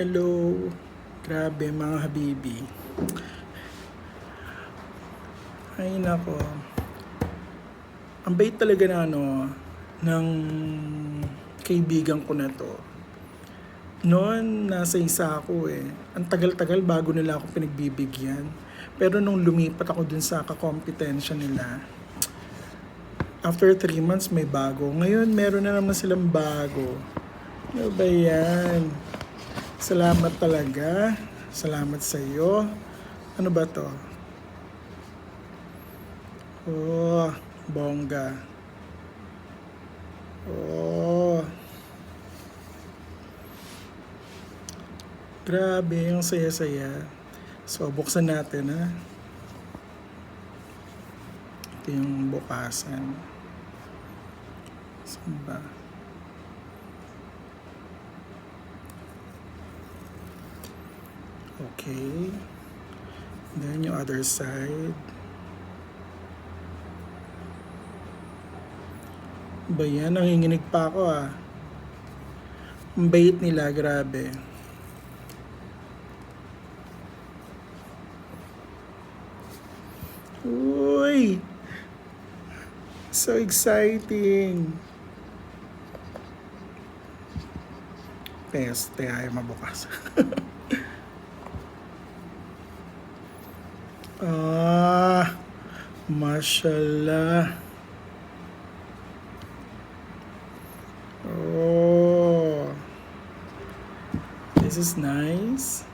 Hello. Grabe mga habibi. Ay nako. Ang bait talaga na ng kaibigan ko na to. Noon, nasa isa ako eh. Ang tagal-tagal bago nila ako pinagbibigyan. Pero nung lumipat ako dun sa kakompetensya nila, after 3 months may bago. Ngayon, meron na naman silang bago. Ano ba yan? Salamat talaga. Salamat sa iyo. Ano ba to? Oh, bongga. Oh. Grabe, yung saya-saya. So, buksan natin ha. Ito yung bukasan. Saan ba? Okay. Then yung other side. Ba yan? Nanginginig pa ako ah. Ang bait nila, grabe. Uy! So exciting! Peste, ayaw mabukas. Ah, mashallah. Oh, this is nice.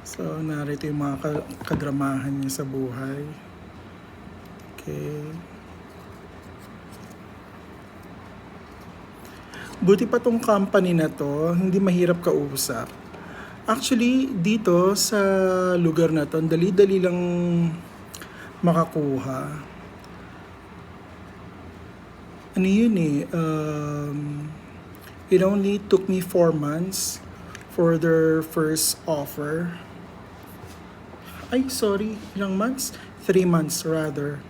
So, narito yung mga kadramahan niya sa buhay. Okay. Buti pa tong company na to, hindi mahirap kausap. Actually, dito sa lugar na to, dali-dali lang makakuha. Ano yun eh, it only took me 4 months for their first offer. Ay, sorry, ilang months? 3 months rather,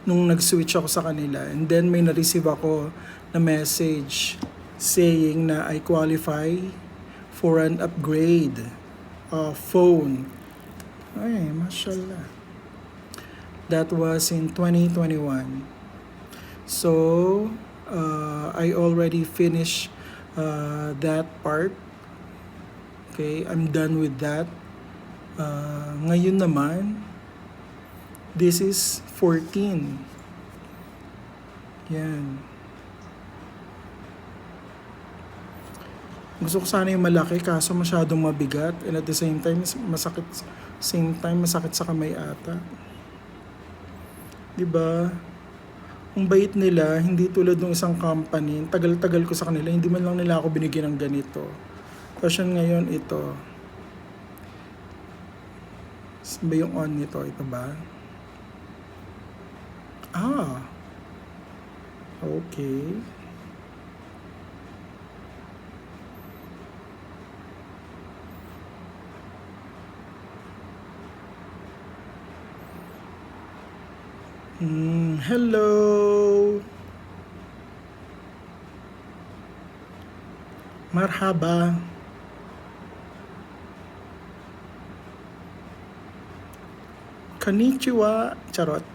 nung nag-switch ako sa kanila. And then may na-receive ako na message saying na I qualify for an upgrade phone. Ay, mashallah. That was in 2021. So, I already finished that part. Okay, I'm done with that. Ngayon naman, this is 14. Yan. Gusto ko sana yung malaki kaso masyadong mabigat and at the same time masakit sa kamay ata. 'Di ba? Ang bait nila, hindi tulad ng isang company. Tagal-tagal ko sa kanila, hindi man lang nila ako binigyan ng ganito. Tapos ngayon ito. Saan ba yung on nito? Ito ba? Ah. Okay. Hello. Marhaba. Konnichiwa. Charot.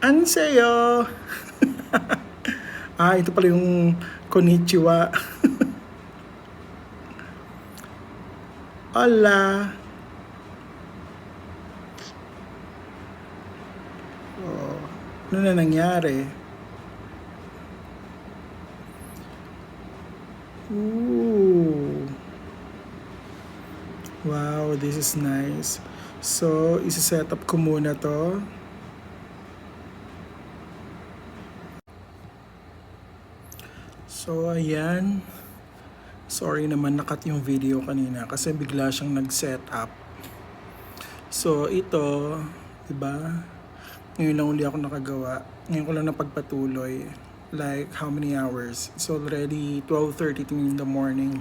Anseyo. Ito pala yung konnichiwa. Hola. Ano na nangyari? Ooh. Wow, this is nice. So, isa-set up ko muna to. So, ayan. Sorry naman nakat yung video kanina kasi bigla siyang nag-set up. So, ito, diba? Ngayon lang uli ako nakagawa. Ngayon ko lang napagpatuloy. Like, how many hours? It's already 12:32 in the morning.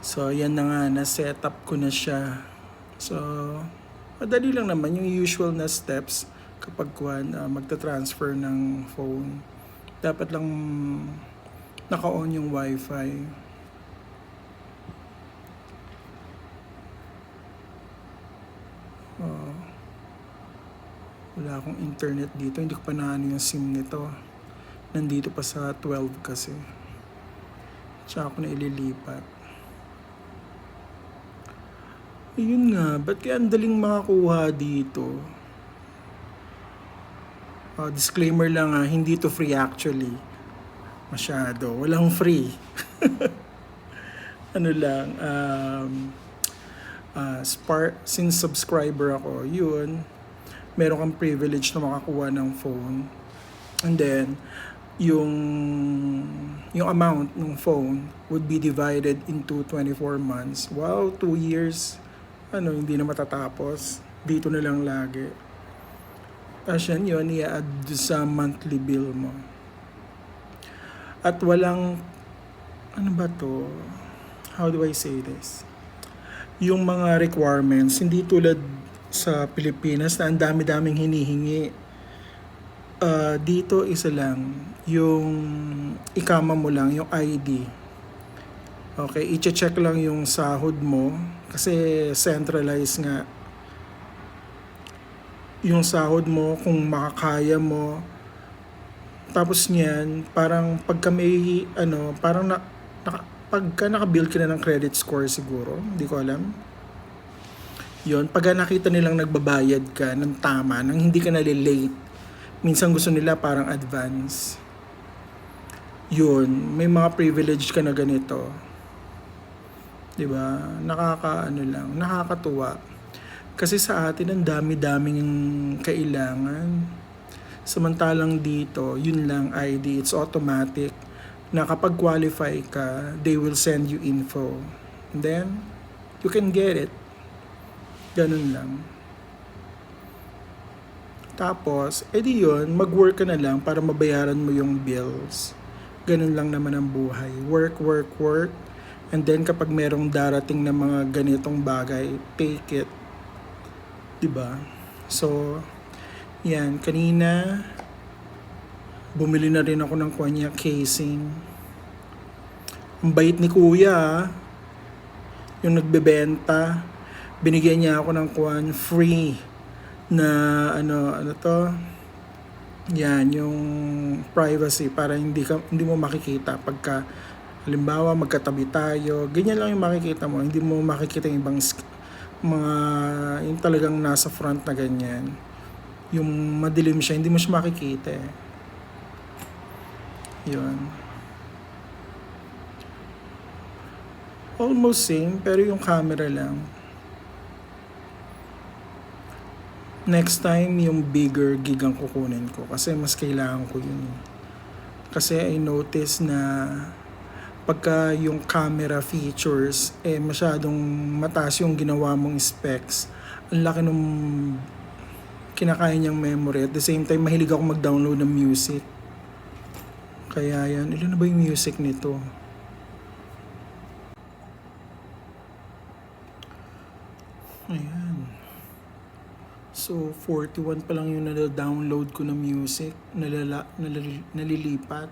So, yan na nga. Na-set up ko na siya. So, madali lang naman. Yung usual na steps kapag magta-transfer ng phone. Dapat lang naka-on yung wifi. Wala akong internet dito. Hindi ko pa naano yung SIM nito. Nandito pa sa 12 kasi. Tsaka ako na ililipat. Ayun nga, ba't kaya ang daling makakuha dito? Disclaimer lang hindi to free actually. Masyado. Walang free. Ano lang, since subscriber ako, yun, meron kang privilege na makakuha ng phone. And then, yung amount ng phone would be divided into 24 months. Wow, 2 years, hindi na matatapos. Dito na lang lagi. Tapos yun, i-add sa monthly bill mo. At walang, ano ba to? How do I say this? Yung mga requirements, hindi tulad sa Pilipinas na ang dami-daming hinihingi. Dito isa lang, yung ikama mo lang, yung ID. Okay, i-check lang yung sahod mo kasi centralized nga yung sahod mo kung makakaya mo. Tapos niyan, parang pagka may parang pagka naka-build ka na ng credit score siguro, hindi ko alam. Yun, pagka nakita nilang nagbabayad ka ng tama, nang hindi ka nalilate, minsan gusto nila parang advance. Yun, may mga privilege ka na ganito. 'Di ba? Nakakatuwa. Kasi sa atin ang dami-daming kailangan. Samantalang dito, yun lang ID, it's automatic na kapag qualify ka, they will send you info. And then, you can get it. Ganun lang. Tapos, edi yun, mag-work ka na lang para mabayaran mo yung bills. Ganun lang naman ang buhay. Work, work, work. And then kapag merong darating na mga ganitong bagay, take it. Diba? So, yan. Kanina, bumili na rin ako ng kanya casing. Ang bait ni kuya, yung nagbebenta. Binigyan niya ako ng free na ano to. Yan, yung privacy para hindi mo makikita pagka halimbawa magkatabi tayo, ganyan lang yung makikita mo, hindi mo makikita yung ibang mga yung talagang nasa front na ganyan. Yung madilim siya, hindi mo siya makikita eh. Yun. Almost same, pero yung camera lang. Next time, yung bigger gig ang kukunin ko kasi mas kailangan ko yun. Kasi I notice na pagka yung camera features, masyadong mataas yung ginawa mong specs. Ang laki nung kinakaya niyang memory. At the same time, mahilig ako mag-download ng music. Kaya yan, ilan na ba yung music nito? Ayan. So, 41 pa lang yung nada-download ko na music, nalilipat.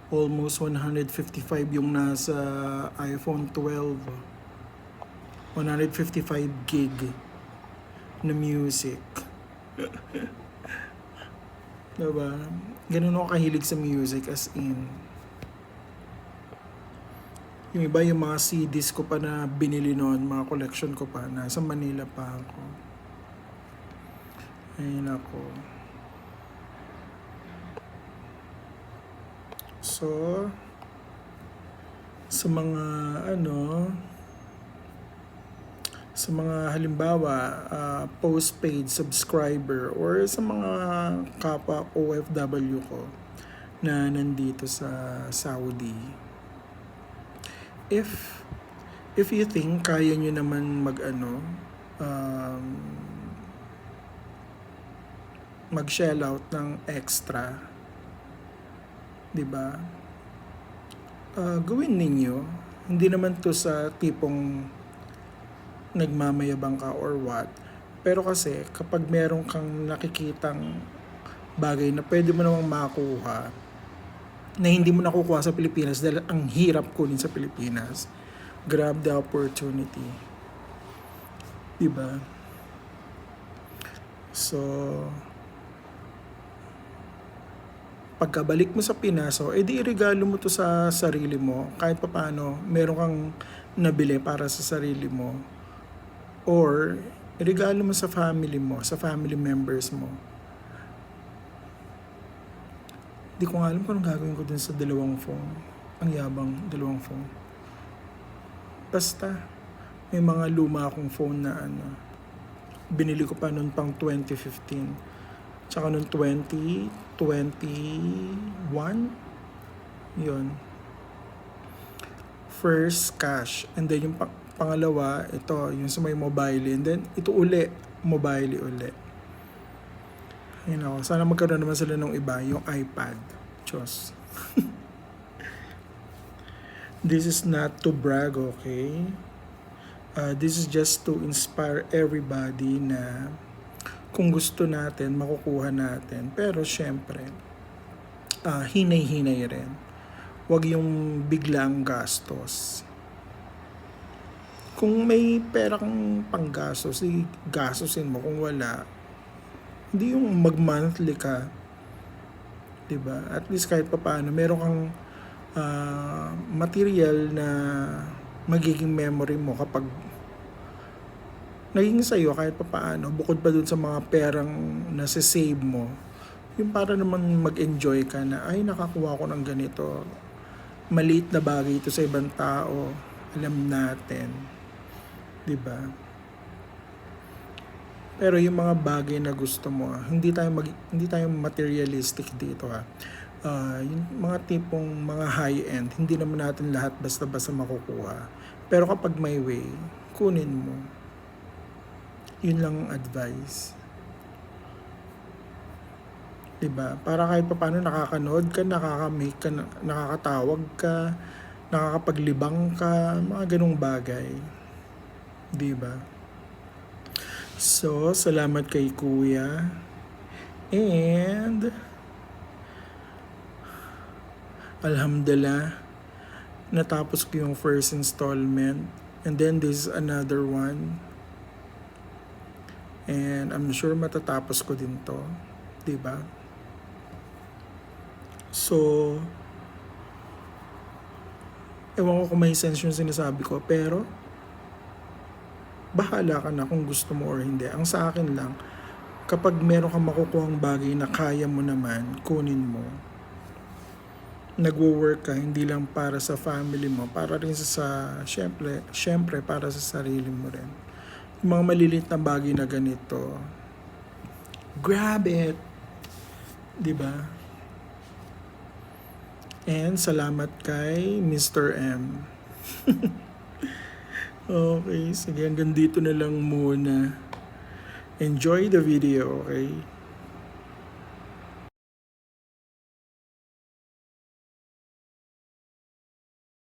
Almost 155 yung nasa iPhone 12. 155 gig na music. Diba? Ganun ako kahilig sa music as in. Yung iba yung mga CDs ko pa na binili noon, mga collection ko pa, nasa Manila pa ako. Ayun ako. So, sa mga sa mga halimbawa postpaid subscriber or sa mga kapwa OFW ko na nandito sa Saudi, if you think kaya nyo naman mag shell out ng extra, 'di ba? Gawin ninyo. Hindi naman to sa tipong nagmamayabang ka or what. Pero kasi kapag meron kang nakikitang bagay na pwede mo namang makuha, na hindi mo nakukuha sa Pilipinas dahil ang hirap kunin sa Pilipinas. Grab the opportunity. Diba? So, pagkabalik mo sa Pinas, so, edi regalo mo to sa sarili mo. Kahit papaano, meron kang nabili para sa sarili mo. Or, regalo mo sa family mo, sa family members mo. Di ko nga alam kung anong gagawin ko dun sa dalawang phone. Ang yabang, dalawang phone. Basta, may mga luma akong phone na binili ko pa noon pang 2015. Tsaka noong 2021, yun. First, cash. And then yung pangalawa, ito, yung sa may mobile. And then, ito uli, mobile uli. Ayun ako. Sana magkaroon naman sila ng iba, yung iPad. Diyos. This is not to brag, okay? This is just to inspire everybody na kung gusto natin, makukuha natin. Pero syempre, hinay-hinay rin. Huwag yung biglang gastos. Kung may pera kang panggastos, gastosin mo. Kung wala, hindi yung mag-monthly ka. Diba? At least kahit pa paano, meron kang material na magiging memory mo kapag naging sa'yo kahit pa paano, bukod pa dun sa mga perang nasa-save mo, yung para naman mag-enjoy ka na, ay nakakuha ko ng ganito, maliit na bagay ito sa ibang tao, alam natin, diba? Pero yung mga bagay na gusto mo, hindi tayo materialistic dito ha. Yung mga tipong mga high-end, hindi naman natin lahat basta-basta makukuha. Pero kapag may way, kunin mo. Yun lang ang advice. Diba? Para kahit paano nakakanood ka, nakaka-make ka, nakakatawag ka, nakakapaglibang ka, mga ganong bagay. Diba? So, salamat kay Kuya. And alhamdulillah, natapos ko yung first installment. And then this is another one. And I'm sure matatapos ko din to. Diba? So, ewan ko kung may sense yung sinasabi ko. Pero, bahala ka na kung gusto mo or hindi. Ang sa akin lang, kapag meron kang makukuhang bagay na kaya mo naman, kunin mo. Nagwo-work ka, hindi lang para sa family mo, para rin syempre para sa sarili mo rin. Yung mga maliliit na bagay na ganito, grab it! Diba? And salamat kay Mr. M. Okay, sige, hanggang dito na lang muna. Enjoy the video, okay?